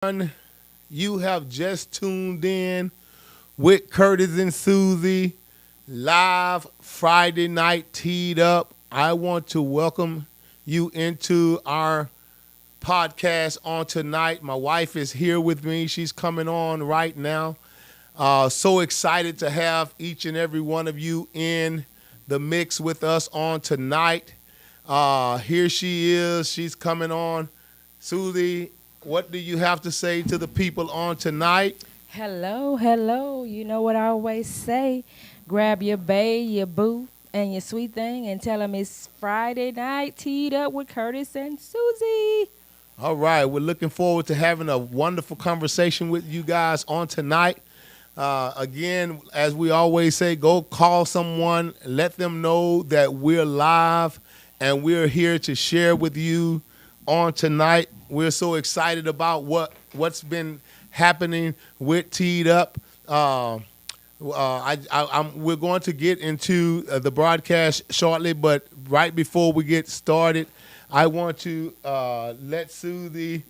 You have just tuned in with Curtis and Susie, live Friday night teed up. I want to welcome you into our podcast on tonight. My wife is here with me. She's coming on right now. So excited to have each and every one of you in the mix with us on tonight. Here she is. She's coming on. Susie, what do you have to say to the people on tonight? Hello, hello. You know what I always say? Grab your bae, your boo, and your sweet thing and tell them it's Friday night teed up with Curtis and Susie. All right. We're looking forward to having a wonderful conversation with you guys on tonight. Again, as we always say, go call someone, let them know that we're live and we're here to share with you on tonight. We're so excited about what's been happening with Teed Up. We're going to get into the broadcast shortly, but right before we get started, I want to let Susie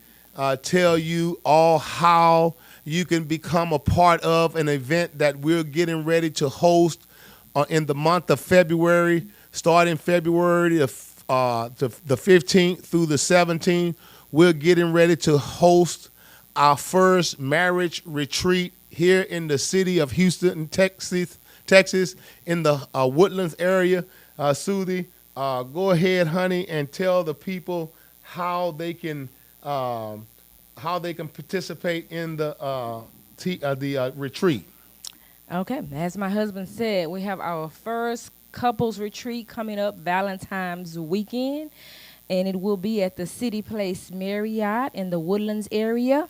tell you all how you can become a part of an event that we're getting ready to host in the month of February, starting February the 15th through the 17th. We're getting ready to host our first marriage retreat here in the city of Houston, Texas, in the Woodlands area. Susie, go ahead, honey, and tell the people how they can participate in the retreat. Okay, as my husband said, we have our first couples retreat coming up Valentine's weekend, and it will be at the City Place Marriott in the Woodlands area.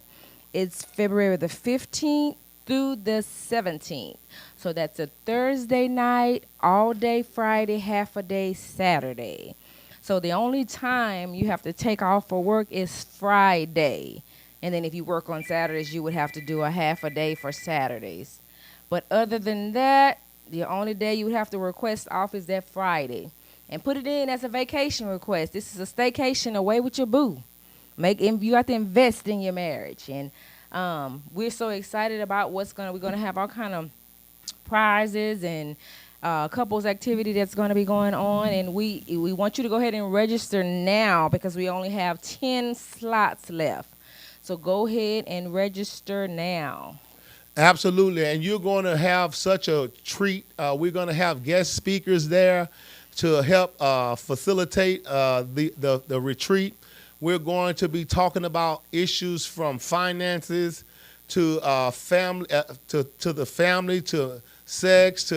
It's February the 15th through the 17th. So that's a Thursday night, all day Friday, half a day Saturday. So the only time you have to take off for work is Friday. And then if you work on Saturdays, you would have to do a half a day for Saturdays. But other than that, the only day you would have to request off is that Friday. And put it in as a vacation request. This is a staycation away with your boo. You have to invest in your marriage. And we're so excited about we're going to have all kind of prizes and couples activity that's going to be going on. And we want you to go ahead and register now because we only have 10 slots left. So go ahead and register now. Absolutely. And you're going to have such a treat. We're going to have guest speakers there to help facilitate the retreat. We're going to be talking about issues from finances to family, to the family, to sex.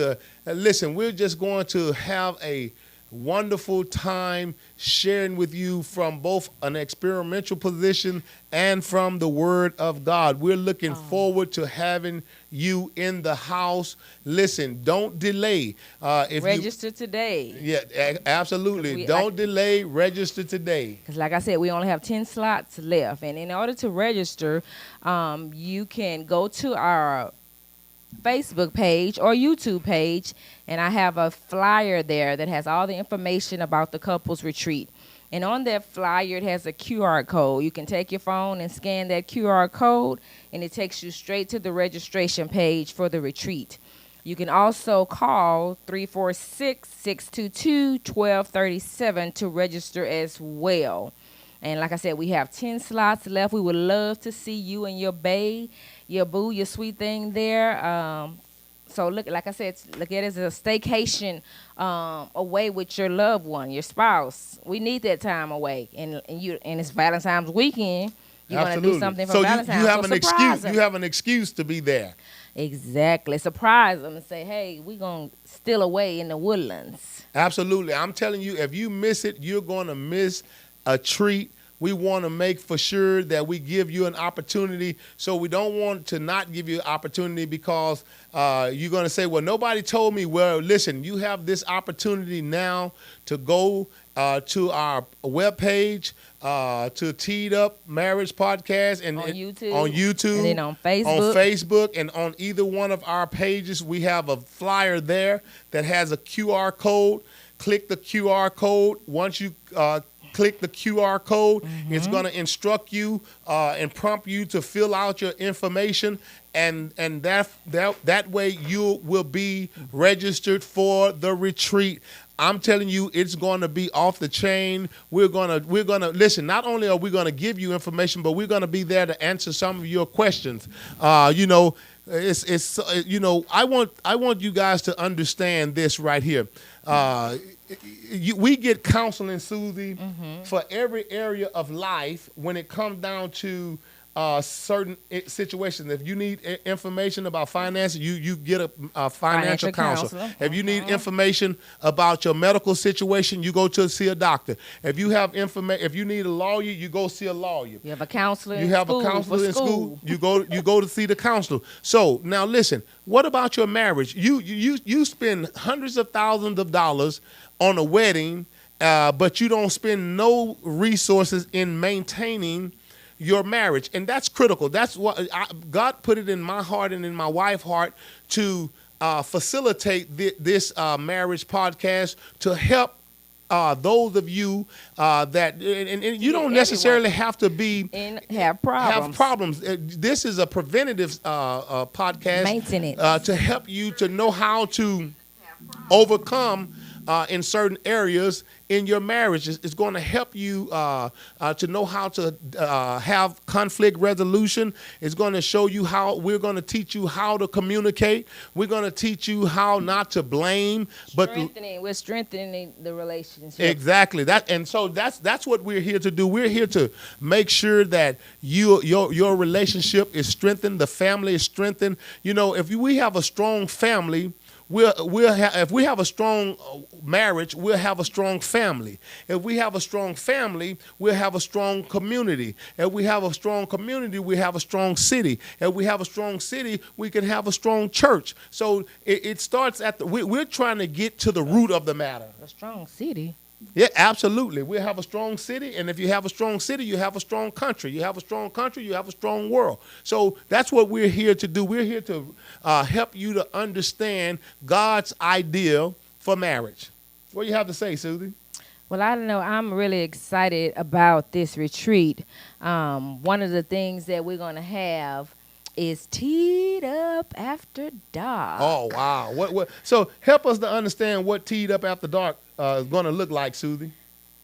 Listen, we're just going to have a wonderful time sharing with you from both an experimental position and from the Word of God. We're looking forward to having you in the house. Listen, don't delay. Register today. Yeah, absolutely. Don't delay. Register today. Because like I said, we only have 10 slots left. And in order to register, you can go to our Facebook page or YouTube page, and I have a flyer there that has all the information about the couples retreat. And on that flyer, it has a QR code. You can take your phone and scan that QR code, and it takes you straight to the registration page for the retreat. You can also call 346-622-1237 to register as well. And like I said, we have 10 slots left. We would love to see you and your bae, your boo, your sweet thing there. So look, like I said, look at it as a staycation away with your loved one, your spouse. We need that time away, and it's Valentine's weekend. You're gonna do something for Valentine's. You have an excuse. You have an excuse to be there. Exactly. Surprise them and say, "Hey, we're gonna steal away in the Woodlands." Absolutely. I'm telling you, if you miss it, you're gonna miss a treat. We want to make for sure that we give you an opportunity. So we don't want to not give you an opportunity because you're going to say, well, nobody told me. Well, listen, you have this opportunity now to go to our webpage, to Teed Up Marriage Podcast and on YouTube, and then on Facebook, and on either one of our pages. We have a flyer there that has a QR code. Click the QR code. Once you click the QR code. It's going to instruct you and prompt you to fill out your information, and that way you will be registered for the retreat. I'm telling you, it's going to be off the chain. We're gonna listen. Not only are we going to give you information, but we're going to be there to answer some of your questions. You know, it's you know, I want you guys to understand this right here. We get counseling, Susie, for every area of life when it comes down to certain situations. If you need information about finances, you get a financial counselor. If you need information about your medical situation, you go to see a doctor. If you have if you need a lawyer, you go see a lawyer. You have a counselor. You have a counselor in school. You go to see the counselor. So now listen. What about your marriage? You spend hundreds of thousands of dollars on a wedding, but you don't spend no resources in maintaining your marriage, and that's critical. That's what God put it in my heart and in my wife's heart to facilitate this marriage podcast to help those of you that and you don't necessarily have to be and have problems. This is a preventative podcast maintenance to help you to know how to overcome in certain areas in your marriage. It's going to help you to know how to have conflict resolution. It's going to show you how. We're going to teach you how to communicate. We're going to teach you how not to blame, we're strengthening the relationship. Exactly that, and so that's what we're here to do. We're here to make sure that your relationship is strengthened, the family is strengthened. You know, if we have a strong family, if we have a strong marriage, we'll have a strong family. If we have a strong family, we'll have a strong community. If we have a strong community, we have a strong city. If we have a strong city, we can have a strong church. So it starts at we're trying to get to the root of the matter. A strong city. Yeah, absolutely. We have a strong city, and if you have a strong city, you have a strong country. You have a strong country, you have a strong world. So that's what we're here to do. We're here to help you to understand God's ideal for marriage. What do you have to say, Susie? Well, I don't know. I'm really excited about this retreat. One of the things that we're going to have is Teed Up After Dark. Oh, wow. What? So help us to understand what Teed Up After Dark is going to look like, Susie.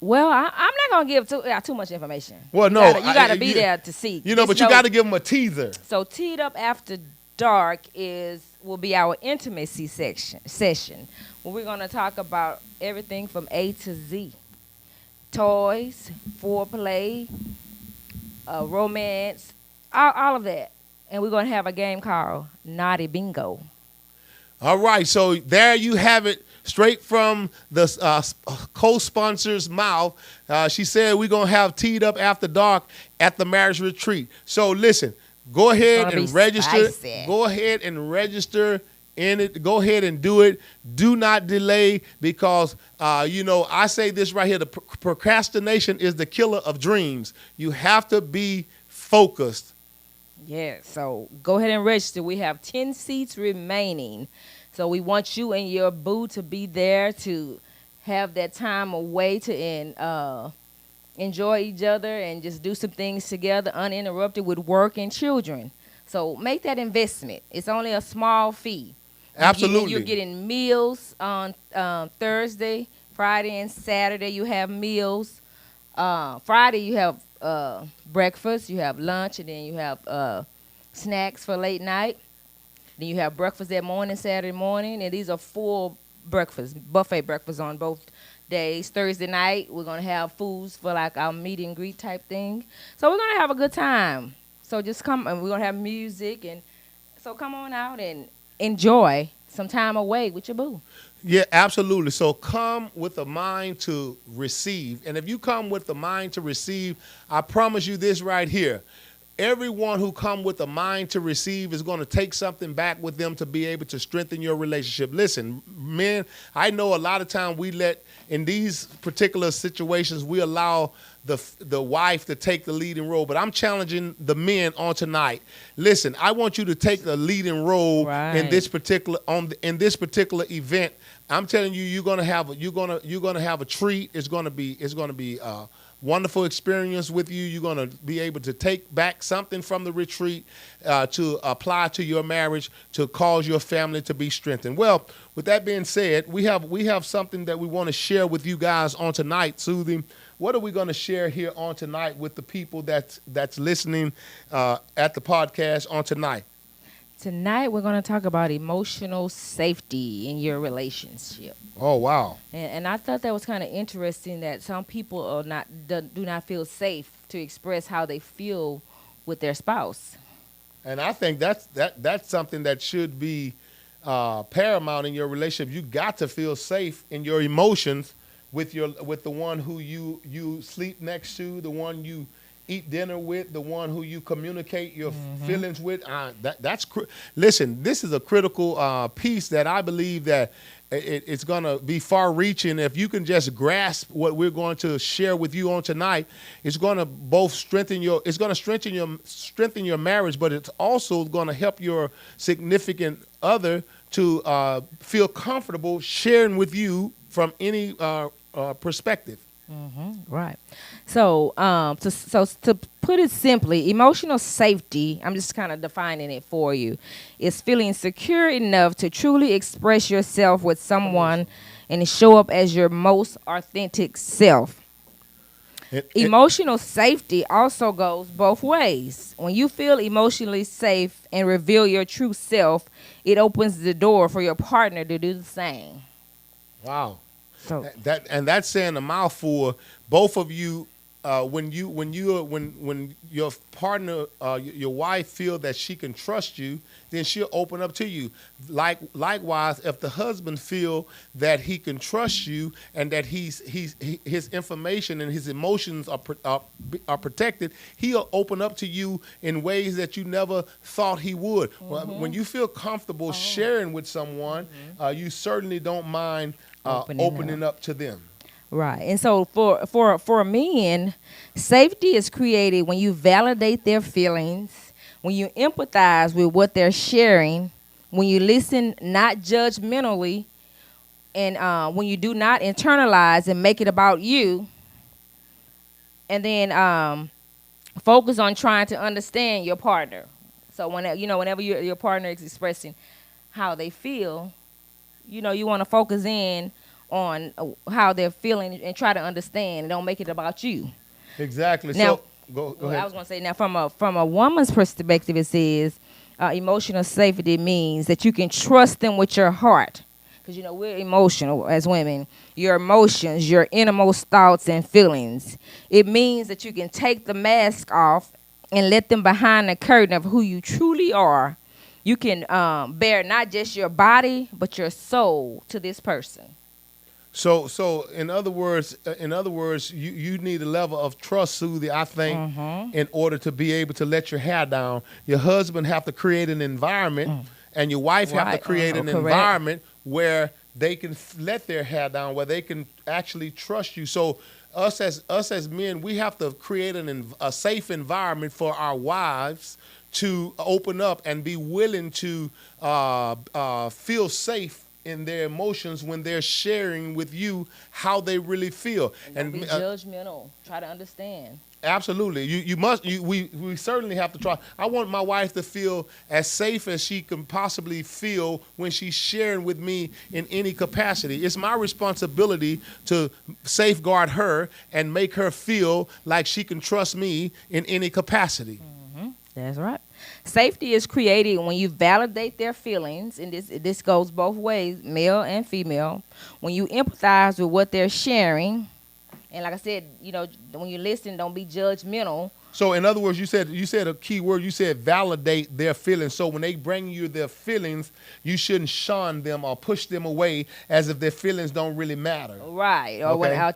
Well, I'm not going to give too much information. Well, no. You got to be there to see. You know, but you got to give them a teaser. So Teed Up After Dark will be our intimacy session where we're going to talk about everything from A to Z. Toys, foreplay, romance, all of that. And we're going to have a game called Naughty Bingo. All right. So there you have it, straight from the co-sponsor's mouth. She said we're going to have Teed Up After Dark at the marriage retreat. So listen, go ahead and register. Spicy. Go ahead and register in it. Go ahead and do it. Do not delay because, I say this right here. The procrastination is the killer of dreams. You have to be focused. Yeah, so go ahead and register. We have 10 seats remaining. So we want you and your boo to be there to have that time away to enjoy each other and just do some things together uninterrupted with work and children. So make that investment. It's only a small fee. Absolutely. You're getting meals on Thursday, Friday, and Saturday. You have meals. Friday you have breakfast, you have lunch, and then you have snacks for late night. Then you have breakfast that morning, Saturday morning, and these are full breakfast, buffet breakfast on both days. Thursday night, we're going to have foods for like our meet and greet type thing. So we're going to have a good time. So just come, and we're going to have music, and so come on out and enjoy some time away with your boo. Yeah, absolutely. So come with a mind to receive. And if you come with the mind to receive, I promise you this right here. Everyone who come with a mind to receive is going to take something back with them to be able to strengthen your relationship. Listen, men, I know a lot of time in these particular situations, we allow the wife to take the leading role, but I'm challenging the men on tonight. Listen, I want you to take the leading role in this particular event I'm telling you, you're gonna have a treat. It's gonna be a wonderful experience with you. You're gonna be able to take back something from the retreat to apply to your marriage to cause your family to be strengthened. Well, with that being said, we have something that we want to share with you guys on tonight, Susie. What are we going to share here on tonight with the people that's listening at the podcast on tonight? Tonight we're going to talk about emotional safety in your relationship. Oh, wow. And I thought that was kind of interesting that some people do not feel safe to express how they feel with their spouse. And I think that's something that should be paramount in your relationship. You got to feel safe in your emotions with the one who you sleep next to, the one you eat dinner with, the one who you communicate your feelings with. Listen, this is a critical piece that I believe that it's going to be far-reaching. If you can just grasp what we're going to share with you on tonight, it's going to both strengthen your marriage, but it's also going to help your significant other to feel comfortable sharing with you from any perspective. Right. So, to put it simply, emotional safety, I'm just kind of defining it for you, is feeling secure enough to truly express yourself with someone and show up as your most authentic self. Emotional safety also goes both ways. When you feel emotionally safe and reveal your true self, it opens the door for your partner to do the same. Wow. So that's saying a mouthful. Both of you, when your partner, your wife, feel that she can trust you, then she'll open up to you. Likewise, if the husband feel that he can trust you and that his information and his emotions are protected, he'll open up to you in ways that you never thought he would. When you feel comfortable sharing with someone, you certainly don't mind opening up to them. right. And so for men, safety is created when you validate their feelings, when you empathize with what they're sharing, when you listen not judgmentally, and when you do not internalize and make it about you, and then focus on trying to understand your partner. So whenever your partner is expressing how they feel, you want to focus in on how they're feeling and try to understand, and don't make it about you. Exactly. Now, so go ahead. I was going to say, now from a woman's perspective, it says emotional safety means that you can trust them with your heart. Because, we're emotional as women. Your emotions, your innermost thoughts and feelings. It means that you can take the mask off and let them behind the curtain of who you truly are. You can bear not just your body, but your soul to this person. So in other words, you need a level of trust, Susie, I think, in order to be able to let your hair down. Your husband have to create an environment, and your wife have to create an environment where they can let their hair down, where they can actually trust you. So us as men, we have to create a safe environment for our wives to open up and be willing to feel safe in their emotions when they're sharing with you how they really feel. And be judgmental. Try to understand. Absolutely. We certainly have to try. I want my wife to feel as safe as she can possibly feel when she's sharing with me in any capacity. It's my responsibility to safeguard her and make her feel like she can trust me in any capacity. That's right. Safety is created when you validate their feelings, and this goes both ways, male and female. When you empathize with what they're sharing, and like I said, when you listen, don't be judgmental. So in other words, you said a key word. You said validate their feelings. So when they bring you their feelings, you shouldn't shun them or push them away as if their feelings don't really matter. Right. Or when I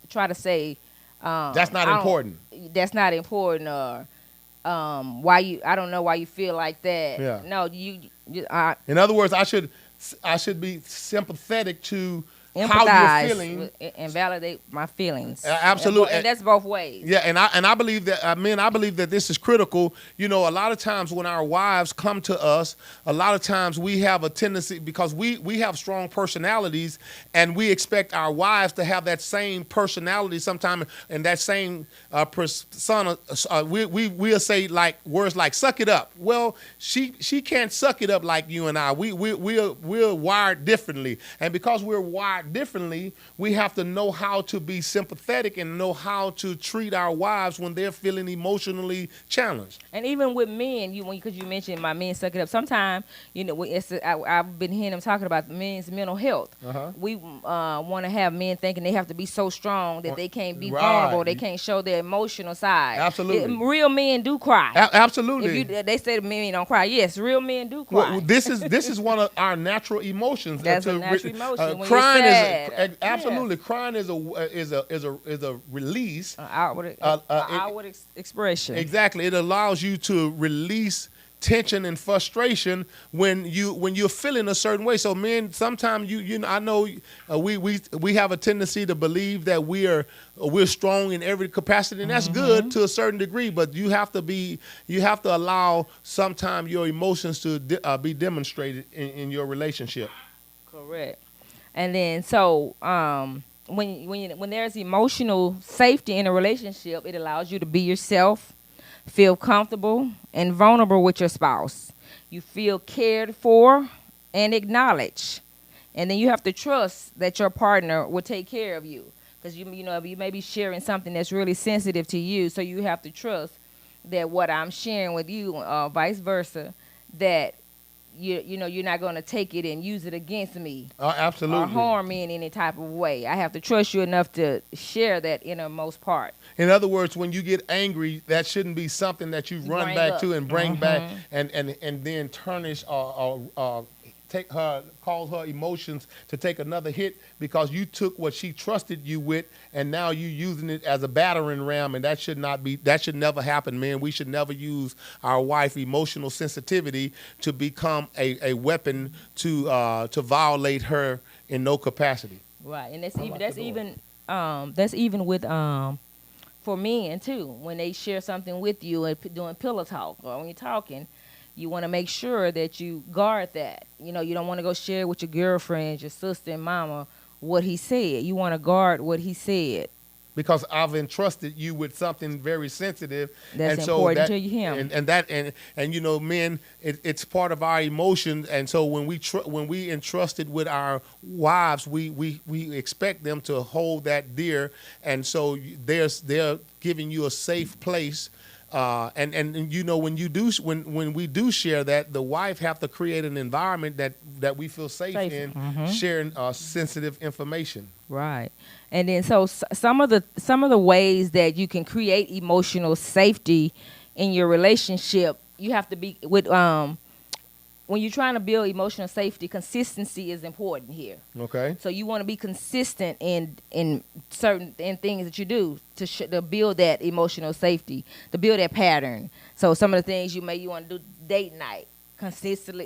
try to say that's not important. That's not important. Or I don't know why you feel like that. Yeah. No, in other words, I should be sympathetic to how you're empathize feeling. and validate my feelings. Absolutely. And that's both ways. Yeah, and I believe that men, I believe that this is critical. You know, a lot of times when our wives come to us, a lot of times we have a tendency, because we have strong personalities, and we expect our wives to have that same personality sometime, and that same persona. We'll say like words like "suck it up." Well, she can't suck it up like you and I. We're wired differently, and because we're wired differently, we have to know how to be sympathetic and know how to treat our wives when they're feeling emotionally challenged. And even with men, because you mentioned my men suck it up. Sometimes, I've been hearing them talking about men's mental health. We want to have men thinking they have to be so strong that they can't be vulnerable, they can't show their emotional side. Absolutely. Real men do cry. Absolutely. They say the men don't cry. Yes, real men do cry. Well, this is one of our natural emotions. That's a natural emotion. When Crying you're sad. absolutely. Crying is a release. Outward expression. Exactly. It allows you to release tension and frustration when you're feeling a certain way. So men, sometimes I know we have a tendency to believe that we're strong in every capacity, and that's good to a certain degree. But you have to allow sometimes your emotions to be demonstrated in your relationship. Correct. And then when there's emotional safety in a relationship, it allows you to be yourself, feel comfortable and vulnerable with your spouse. You feel cared for and acknowledged. And then you have to trust that your partner will take care of you. Because you may be sharing something that's really sensitive to you, so you have to trust that what I'm sharing with you, vice versa, that you're not going to take it and use it against me. Absolutely. Or harm me in any type of way. I have to trust you enough to share that innermost part. In other words, when you get angry, that shouldn't be something that you run back to and bring back and then tarnish or cause her emotions to take another hit, because you took what she trusted you with and now you using it as a battering ram, and that should never happen, man. We should never use our wife emotional sensitivity to become a weapon to violate her in no capacity. Right, and that's even with for men too. When they share something with you and doing pillow talk, or when you're talking, you want to make sure that you guard that. You don't want to go share with your girlfriend, your sister, and mama what he said. You want to guard what he said. Because I've entrusted you with something very sensitive. That's important to him. And men, it's part of our emotions. And so when we entrusted with our wives, we expect them to hold that dear. And so they're giving you a safe place. And when we do share that, the wife have to create an environment that we feel safe in sharing sensitive information. Right. And then so some of the ways that you can create emotional safety in your relationship, you have to be with when you're trying to build emotional safety, consistency is important here. Okay. So you want to be consistent in certain things that you do to build that emotional safety, to build that pattern. So some of the things you want to do, date night.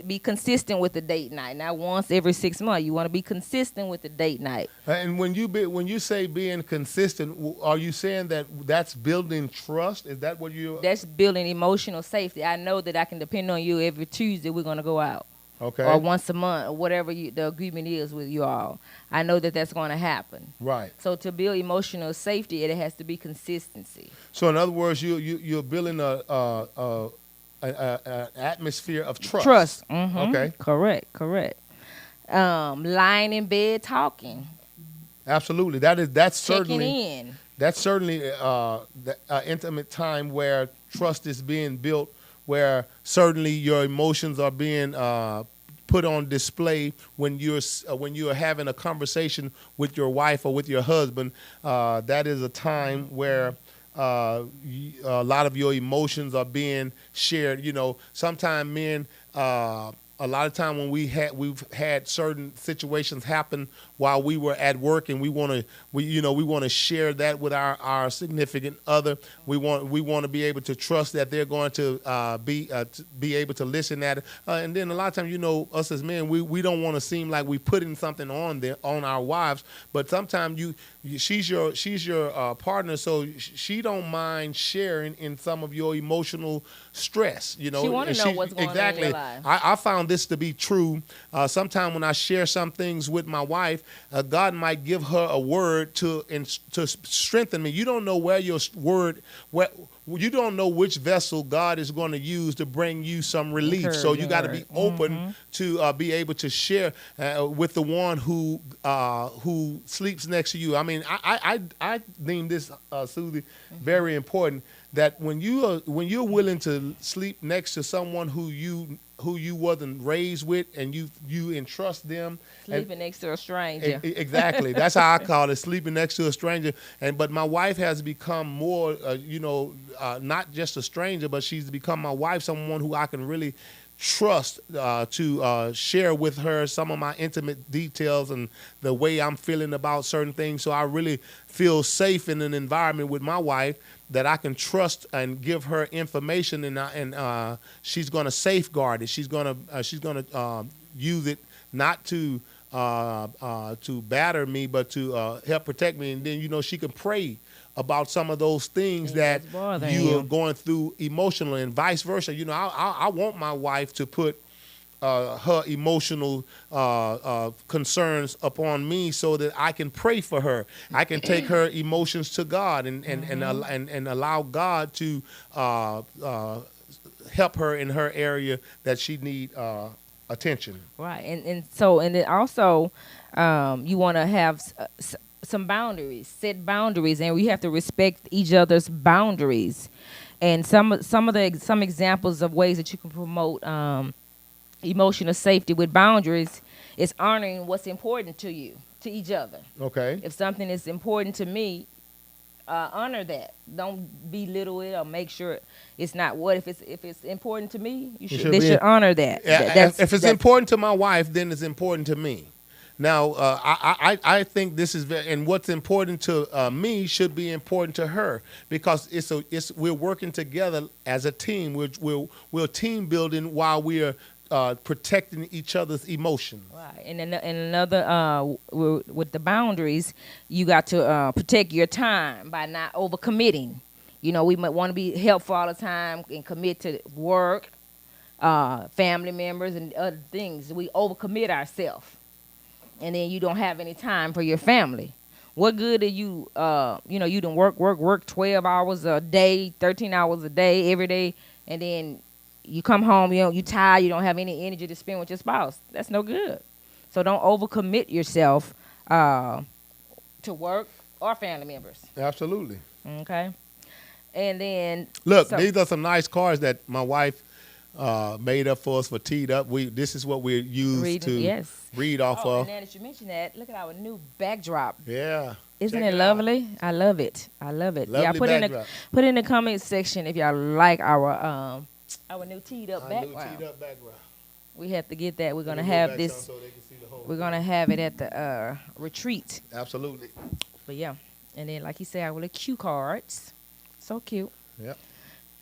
Be consistent with the date night. Not once every 6 months. You want to be consistent with the date night. And when you say being consistent, are you saying that's building trust? Is that what you? That's building emotional safety. I know that I can depend on you every Tuesday. We're going to go out. Okay. Or once a month, or whatever the agreement is with you all. I know that that's going to happen. Right. So to build emotional safety, it has to be consistency. So in other words, you're building an atmosphere of trust. Trust. Okay. Correct. Lying in bed talking. Absolutely. That's certainly checking in. That's certainly the intimate time where trust is being built, where certainly your emotions are being put on display when you're having a conversation with your wife or with your husband. That is a time where a lot of your emotions are being shared. Sometimes men a lot of time when we've had certain situations happen while we were at work, and we want to share that with our significant other. We want to be able to trust that they're going to be able to listen at it. And then a lot of times, us as men, we don't want to seem like we putting something on our wives, but sometimes she's your partner, so she don't mind sharing in some of your emotional stress. She want to know what's going on in your life. I found this to be true. Sometimes when I share some things with my wife, God might give her a word to strengthen me. You don't know you don't know which vessel God is going to use to bring you some relief. So you got to be open to be able to share with the one who sleeps next to you. I mean, I deem this, Susie, very important, that when you're willing to sleep next to someone who you wasn't raised with, and you entrust them. Sleeping next to a stranger. Exactly. That's how I call it, sleeping next to a stranger. But my wife has become more, not just a stranger, but she's become my wife, someone who I can really trust to share with her some of my intimate details and the way I'm feeling about certain things. So I really feel safe in an environment with my wife that I can trust and give her information, and she's going to safeguard it. She's going to use it not to batter me, but to help protect me. And then she can pray about some of those things that you are going through emotionally, and vice versa. I want my wife to put her emotional concerns upon me so that I can pray for her. I can take her emotions to God and allow God to help her in her area that she need attention. Right, and then also you want to have some boundaries, set boundaries, and we have to respect each other's boundaries. And some examples of ways that you can promote emotional safety with boundaries is honoring what's important to you, to each other. Okay. If something is important to me, honor that. Don't belittle it or make sure it's not. If it's important to me, they should honor that. If it's important to my wife, then it's important to me. Now, I think this is and what's important to me should be important to her, because we're working together as a team. We're team building while we're protecting each other's emotions. Right, and another with the boundaries, you got to protect your time by not overcommitting. We might want to be helpful all the time and commit to work, family members, and other things. We overcommit ourselves, and then you don't have any time for your family. What good are you? You done work 12 hours a day, 13 hours a day, every day, and then you come home, you tired, you don't have any energy to spend with your spouse. That's no good. So don't overcommit yourself to work or family members. Absolutely. Okay. And then look, these are some nice cards that my wife made up for us for TDDUP. This is what we use read off of. And then as you mentioned that, look at our new backdrop. Yeah. Isn't it lovely? I love it. Lovely put in the comment section if y'all like our new TDDUP background. We have to get that. We're gonna have this. So we're gonna have it at the retreat. Absolutely. But yeah, and then like you said, our little cue cards, so cute. Yeah.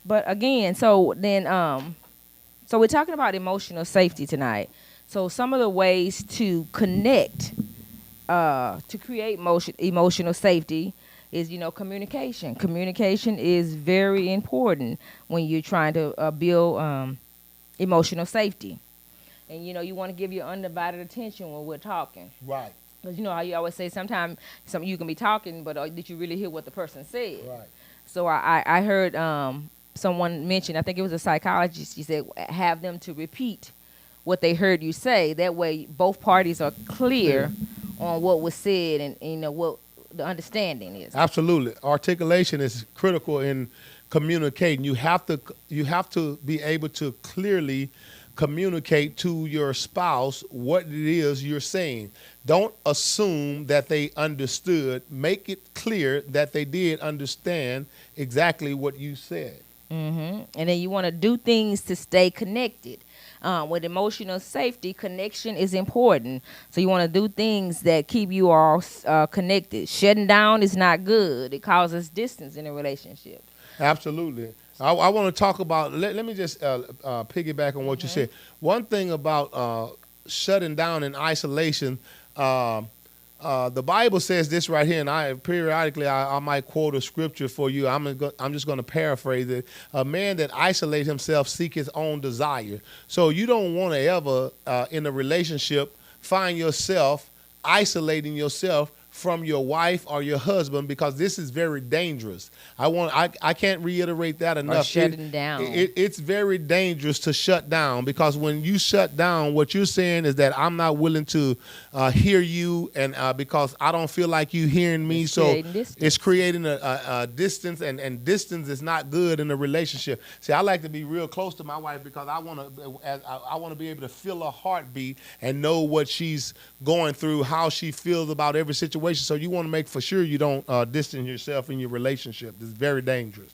But again, so we're talking about emotional safety tonight. So some of the ways to connect, to create emotional safety is, communication. Communication is very important when you're trying to build emotional safety. And, you want to give your undivided attention when we're talking. Right. Because, how you always say sometimes you can be talking, but did you really hear what the person said? Right. So I heard someone mention, I think it was a psychologist, he said, have them to repeat what they heard you say. That way both parties are clear on what was said and, what the understanding is. Absolutely. Articulation is critical in communicating. You have to be able to clearly communicate to your spouse what it is you're saying. Don't assume that they understood. Make it clear that they did understand exactly what you said. Mm-hmm. And then you want to do things to stay connected. With emotional safety, connection is important. So you want to do things that keep you all connected. Shutting down is not good. It causes distance in a relationship. Absolutely. I want to talk about, let me just piggyback on what you said. One thing about shutting down in isolation, the Bible says this right here, and I might quote a scripture for you. I'm just going to paraphrase it. A man that isolates himself seek his own desire. So you don't want to ever, in a relationship, find yourself isolating yourself from your wife or your husband, because this is very dangerous. I can't reiterate that enough. Or shutting down. It's very dangerous to shut down, because when you shut down, what you're saying is that I'm not willing to hear you, and because I don't feel like you hearing me. It's creating a distance, and distance is not good in a relationship. See, I like to be real close to my wife, because I want to be able to feel her heartbeat and know what she's going through, how she feels about every situation. So you want to make for sure you don't distance yourself in your relationship. It's very dangerous.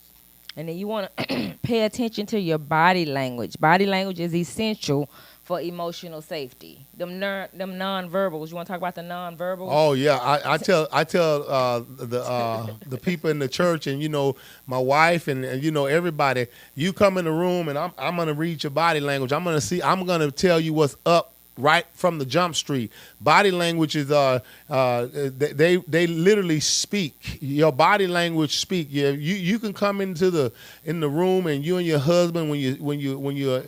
And then you want to pay attention to your body language. Body language is essential for emotional safety. Them nonverbals. You want to talk about the nonverbals? Oh yeah, I tell the people in the church, and my wife, and everybody. You come in the room, and I'm gonna read your body language. I'm gonna tell you what's up right from the jump street. Body language is they literally speak. Your body language speak. Yeah, you can come in the room, and you and your husband, when you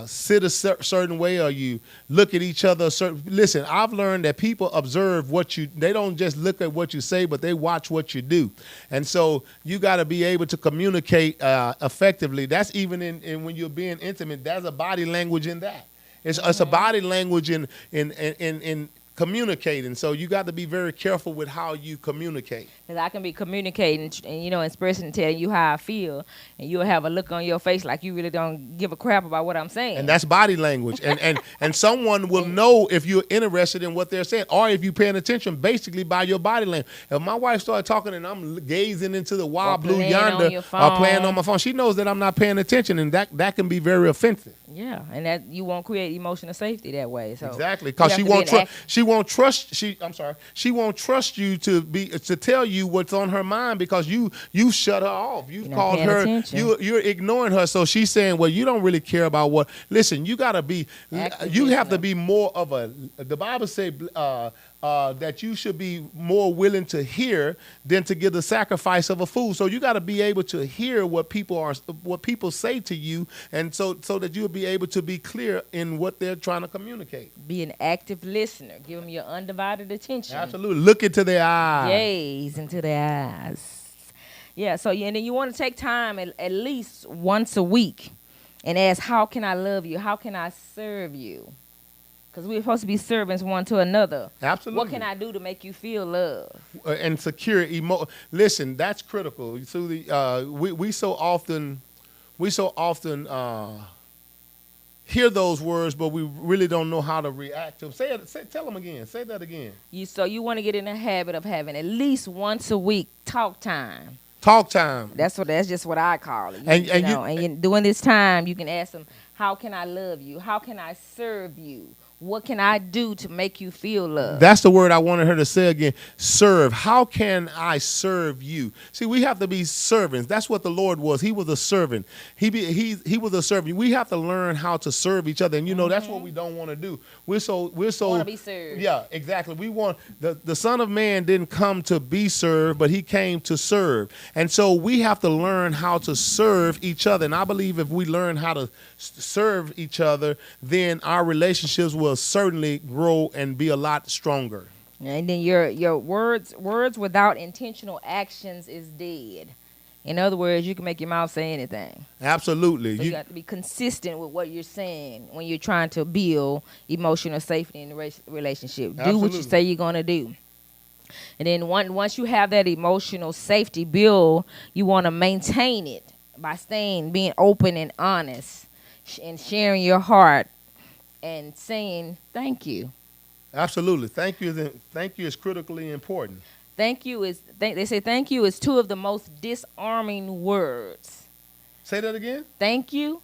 sit a certain way, or you look at each other. Listen, I've learned that people observe they don't just look at what you say, but they watch what you do. And so you got to be able to communicate effectively. That's even in when you're being intimate. There's a body language in that. It's a body language in communicating. So you got to be very careful with how you communicate. Because I can be communicating and, expressing and telling you how I feel, and you'll have a look on your face like you really don't give a crap about what I'm saying. And that's body language. And someone will know if you're interested in what they're saying, or if you're paying attention basically by your body language. If my wife started talking and I'm gazing into the wild blue yonder, or playing on my phone, she knows that I'm not paying attention, and that can be very offensive. Yeah, and that you won't create emotional safety that way. So exactly, because she won't trust you to tell you what's on her mind, because you shut her off. You've called her. You're ignoring her. So she's saying, well, you don't really care about what. Listen, you got to be. You have to be more of a. The Bible say that you should be more willing to hear than to give the sacrifice of a fool. So you got to be able to hear what people say to you, and so that you'll be able to be clear in what they're trying to communicate. Be an active listener. Give them your undivided attention. Absolutely. Look into their eyes. Gaze into their eyes. Yeah. So and then you want to take time at least once a week and ask, how can I love you? How can I serve you? Because we're supposed to be servants one to another. Absolutely. What can I do to make you feel love? And secure Listen, that's critical. So we so often hear those words, but we really don't know how to react to them. Tell them again. Say that again. You want to get in the habit of having at least once a week talk time. Talk time. That's just what I call it. And during this time, you can ask them, how can I love you? How can I serve you? What can I do to make you feel loved? That's the word I wanted her to say again. Serve. How can I serve you? See, we have to be servants. That's what the Lord was. He was a servant. He was a servant. We have to learn how to serve each other. And that's what we don't want to do. We're so want to be served. Yeah, exactly. We want the Son of Man didn't come to be served, but he came to serve. And so we have to learn how to serve each other. And I believe if we learn how to serve each other, then our relationships will certainly grow and be a lot stronger. And then your words without intentional actions is dead. In other words, you can make your mouth say anything. Absolutely. So you got to be consistent with what you're saying when you're trying to build emotional safety in the relationship. Absolutely. Do what you say you're going to do. And then once you have that emotional safety built, you want to maintain it by being open and honest and sharing your heart and saying thank you. Absolutely. Thank you is critically important. They say thank you is two of the most disarming words. Say that again. Thank you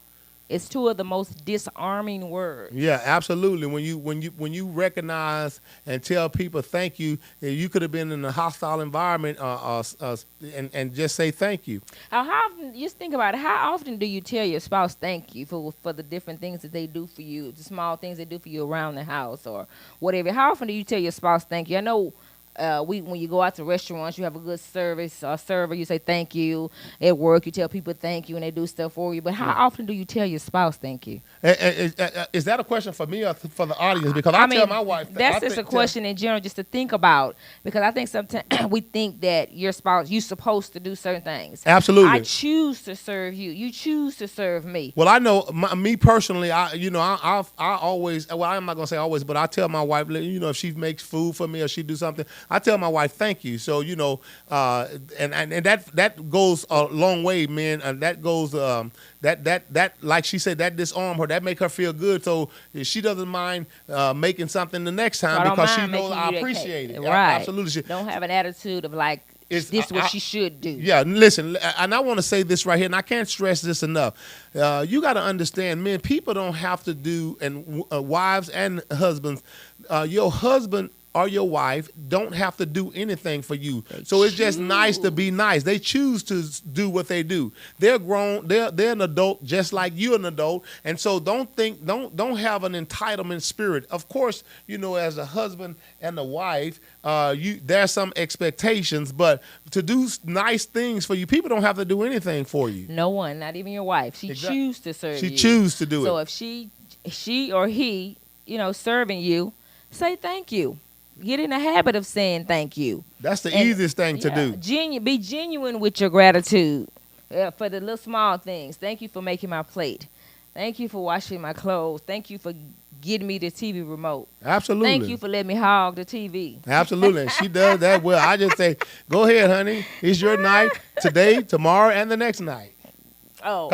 It's two of the most disarming words. Yeah, absolutely. When you recognize and tell people thank you, you could have been in a hostile environment, and just say thank you. How often, just think about it, how often do you tell your spouse thank you for the different things that they do for you, the small things they do for you around the house or whatever? How often do you tell your spouse thank you? I know when you go out to restaurants, you have a good service server, you say thank you. At work, you tell people thank you and they do stuff for you. But how often do you tell your spouse thank you? Is that a question for me or for the audience? Because I tell my wife. That's just a question in general, just to think about. Because I think sometimes we think that your spouse, you're supposed to do certain things. Absolutely. I choose to serve you. You choose to serve me. Well, I know me personally. I always. Well, I'm not gonna say always, but I tell my wife, if she makes food for me or she do something, I tell my wife thank you. So and that goes a long way, man. And that goes that like she said, that disarm her, that make her feel good. So she doesn't mind making something the next time because she knows I appreciate it. Right. Absolutely. Don't have an attitude of like, this is what she should do. Yeah, listen, and I want to say this right here, and I can't stress this enough. You got to understand, men, people don't have to do, and wives and husbands, your husband or your wife don't have to do anything for you. So it's just nice to be nice. They choose to do what they do. They're grown. They're an adult just like you're an adult. And so don't have an entitlement spirit. Of course, as a husband and a wife, there's some expectations, but to do nice things for you, people don't have to do anything for you. No one, not even your wife. She chooses to serve you. She chooses to do it. So if she or he, serving you, say thank you. Get in the habit of saying thank you. That's the easiest thing to do. Be genuine with your gratitude for the little small things. Thank you for making my plate. Thank you for washing my clothes. Thank you for getting me the TV remote. Absolutely. Thank you for letting me hog the TV. Absolutely. And she does that well. I just say, go ahead, honey. It's your night today, tomorrow, and the next night. Oh.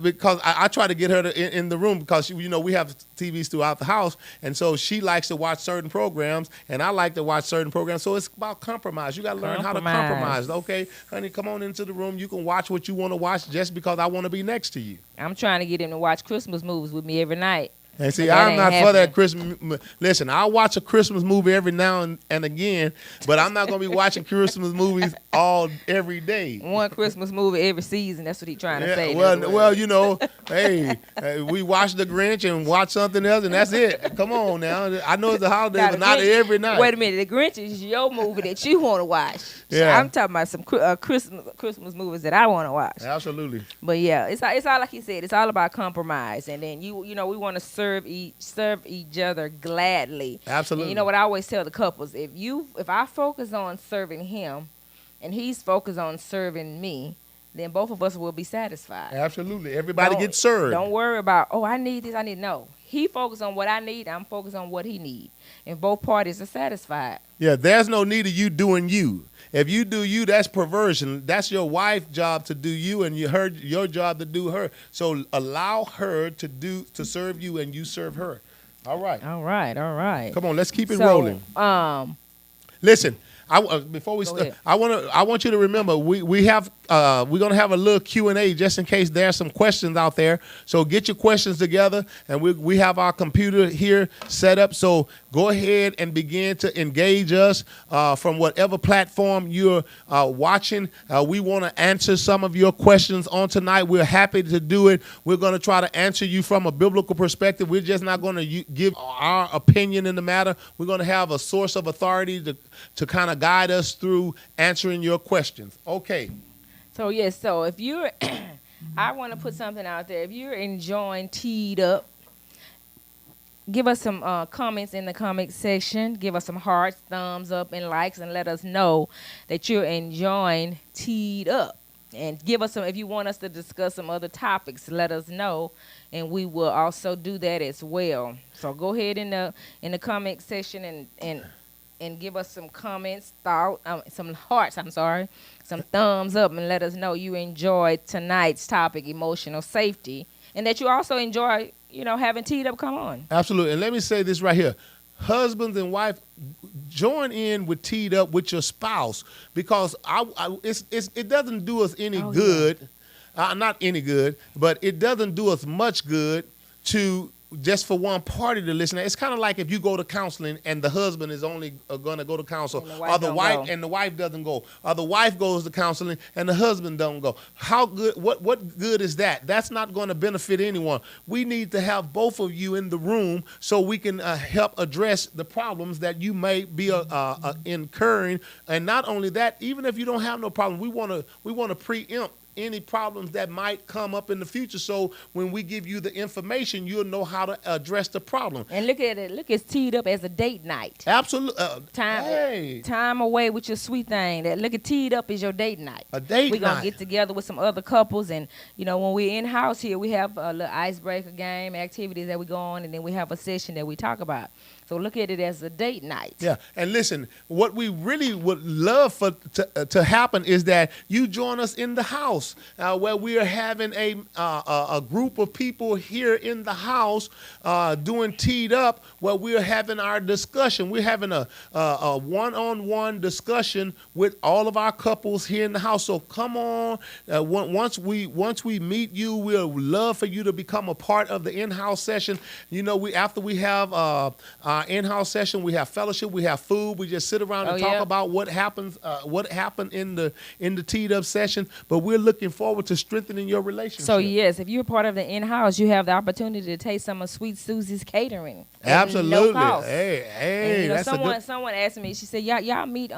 Because I try to get her in the room because, we have TVs throughout the house. And so she likes to watch certain programs, and I like to watch certain programs. So it's about compromise. You got to learn how to compromise. Okay, honey, come on into the room. You can watch what you want to watch just because I want to be next to you. I'm trying to get him to watch Christmas movies with me every night. And see, I'm not for that Christmas. Listen, I'll watch a Christmas movie every now and again, but I'm not going to be watching Christmas movies every day. One Christmas movie every season. That's what he's trying to say. Well, hey, we watch The Grinch and watch something else, and that's it. Come on now. I know it's a holiday, but not every night. Wait a minute. The Grinch is your movie that you want to watch. Yeah. I'm talking about some Christmas movies that I want to watch. Absolutely. But yeah, it's all like he said. It's all about compromise, and then we want to serve each other gladly. Absolutely. And what I always tell the couples, if I focus on serving him and he's focused on serving me, then both of us will be satisfied. Absolutely. Everybody gets served. Don't worry about, I need this, no. He focused on what I need, I'm focused on what he needs. And both parties are satisfied. Yeah, there's no need of you doing you. If you do you, that's perversion. That's your wife's job to do you, and your job to do her. So allow her to serve you, and you serve her. All right. All right. Come on, let's keep it rolling. Listen, before we start, I want you to remember we're gonna have a little Q&A just in case there's some questions out there. So get your questions together, and we have our computer here set up. So go ahead and begin to engage us from whatever platform you're watching. We want to answer some of your questions on tonight. We're happy to do it. We're going to try to answer you from a biblical perspective. We're just not going to give our opinion in the matter. We're going to have a source of authority to kind of guide us through answering your questions. Okay. So if you're, I want to put something out there. If you're enjoying Teed Up, give us some comments in the comment section. Give us some hearts, thumbs up, and likes, and let us know that you're enjoying Teed Up. And give us some, if you want us to discuss some other topics, let us know, and we will also do that as well. So go ahead in the comment section and give us some comments, some hearts, some thumbs up, and let us know you enjoyed tonight's topic, emotional safety, and that you also enjoy, having Teed Up come on. Absolutely. And let me say this right here. Husbands and wife, join in with Teed Up with your spouse, because it doesn't do us any good not any good, but it doesn't do us much good to just for one party to listen. It's kind of like if you go to counseling and the husband is only going to go to counsel, or the wife doesn't go, or the wife goes to counseling and the husband don't go. How good? What good is that? That's not going to benefit anyone. We need to have both of you in the room so we can help address the problems that you may be incurring. And not only that, even if you don't have no problem, we want to preempt any problems that might come up in the future. So when we give you the information, you'll know how to address the problem. And look at it. Look, it's teed up as a date night. Absolutely. Time away with your sweet thing. That look at teed up is your date night. A date night. We're going to get together with some other couples. And, when we're in-house here, we have a little icebreaker game, activities that we go on, and then we have a session that we talk about. So look at it as a date night. Yeah, and listen, what we really would love to happen is that you join us in the house where we are having a group of people here in the house doing Teed Up, where we are having our discussion. We're having a one-on-one discussion with all of our couples here in the house. So come on, once we meet you, we'll love for you to become a part of the in-house session. After we have our in-house session, we have fellowship, we have food, we just sit around and talk about what happened in the Teed Up session. But we're looking forward to strengthening your relationship. So yes, if you're part of the in-house, you have the opportunity to taste some of Sweet Susie's catering. Absolutely. No cost. Hey, and, that's someone asked me, she said, y'all meet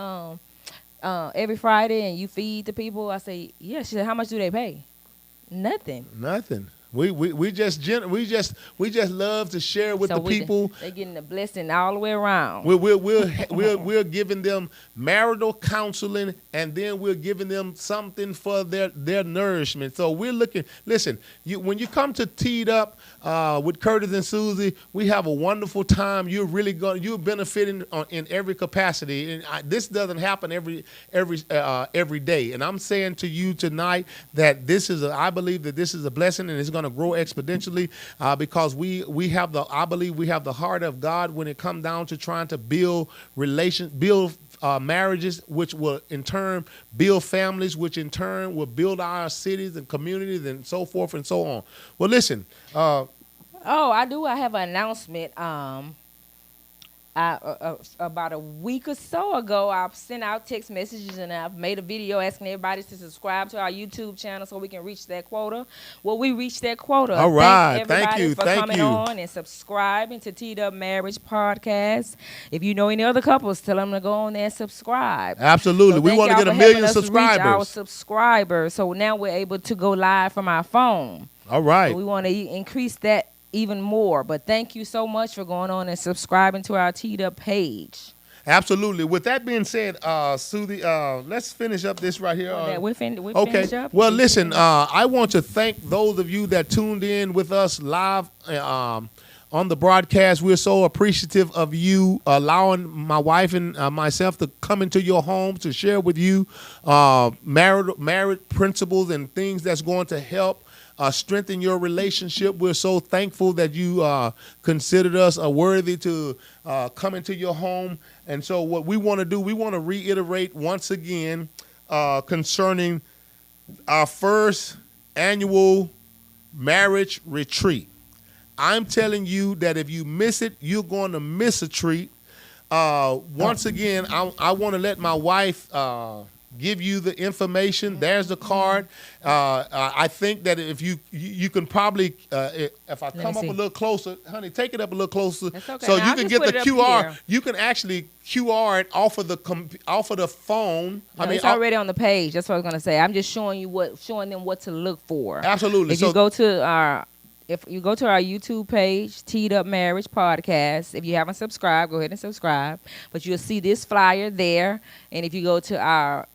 every Friday and you feed the people? I say, yeah. She said, how much do they pay? Nothing. We just love to share with the people. They're getting the blessing all the way around. We're giving them marital counseling, and then we're giving them something for their nourishment. So we're looking. Listen, when you come to Teed Up with Curtis and Susie, we have a wonderful time. You're benefiting in every capacity, and this doesn't happen every day. And I'm saying to you tonight that I believe that this is a blessing, and it's going to grow exponentially because I believe we have the heart of God when it comes down to trying to build marriages, which will in turn build families, which in turn will build our cities and communities and so forth and so on. Well, listen. I have an announcement. About a week or so ago, I've sent out text messages and I've made a video asking everybody to subscribe to our YouTube channel so we can reach that quota. Well, we reached that quota. All right. Thank you for coming on and subscribing to TDDUP Marriage Podcast. If you know any other couples, tell them to go on there and subscribe. Absolutely. We want to get 1 million subscribers. Reach our subscribers. So now we're able to go live from our phone. All right. So we want to increase that even more. But thank you so much for going on and subscribing to our TDDUP page. Absolutely. With that being said, Susie, let's finish up this right here. We're finished up. Well, listen, I want to thank those of you that tuned in with us live on the broadcast. We're so appreciative of you allowing my wife and myself to come into your home to share with you marriage principles and things that's going to help strengthen your relationship. We're so thankful that you considered us worthy to come into your home. And so what we want to do, we want to reiterate once again concerning our first annual marriage retreat. I'm telling you that if you miss it, you're going to miss a treat. Once again, I want to let my wife give you the information. There's the card. I think that if you can probably, if I come up a little closer, honey, take it up a little closer, okay. so now you can get the QR. Here. You can actually QR it off of the phone. No, it's already on the page. That's what I was gonna say. I'm just showing them what to look for. Absolutely. If you go to our YouTube page, Teed Up Marriage Podcast, if you haven't subscribed, go ahead and subscribe. But you'll see this flyer there. And if you go to our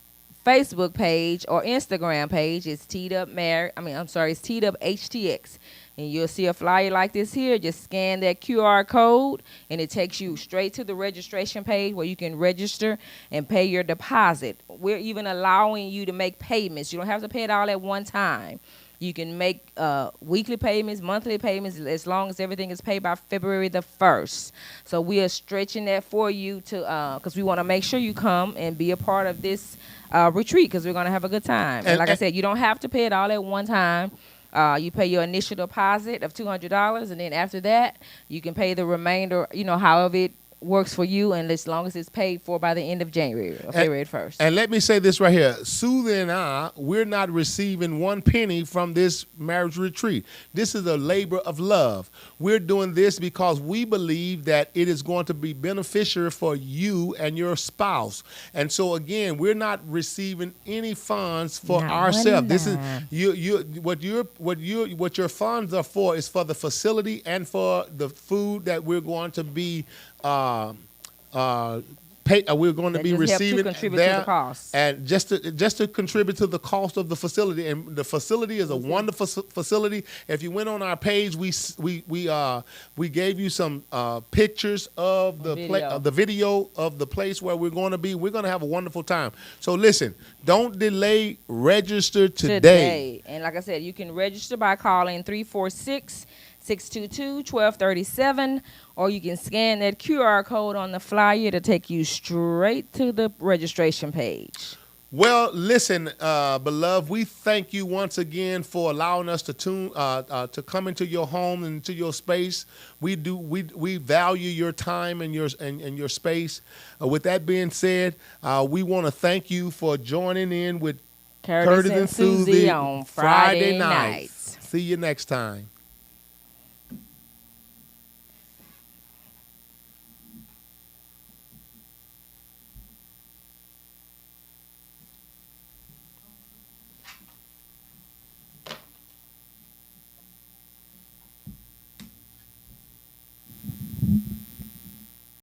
Facebook page or Instagram page, it's Teed Up it's Teed Up HTX. And you'll see a flyer like this here. Just scan that QR code, and it takes you straight to the registration page where you can register and pay your deposit. We're even allowing you to make payments. You don't have to pay it all at one time. You can make weekly payments, monthly payments, as long as everything is paid by February the 1st. So we are stretching that for you to, because we want to make sure you come and be a part of this retreat, because we're going to have a good time. And like I said, you don't have to pay it all at one time. You pay your initial deposit of $200, and then after that, you can pay the remainder, however it works for you, and as long as it's paid for by the end of January or February 1st. And let me say this right here. Susie and we're not receiving one penny from this marriage retreat. This is a labor of love. We're doing this because we believe that it is going to be beneficial for you and your spouse. And so again, we're not receiving any funds for ourselves. This is what your funds are for is for the facility and for the food that we're going to be we're going to be receiving there, to the cost. and just to contribute to the cost of the facility. And the facility is a wonderful facility. If you went on our page, we gave you some pictures of the video of the place where we're going to be. We're going to have a wonderful time. So listen, don't delay. Register today. And like I said, you can register by calling 346-622-1237, or you can scan that QR code on the flyer to take you straight to the registration page. Well, listen, beloved, we thank you once again for allowing us to come into your home and into your space. We value your time and your space. With that being said, we want to thank you for joining in with Curtis and Susie on Friday nights. See you next time.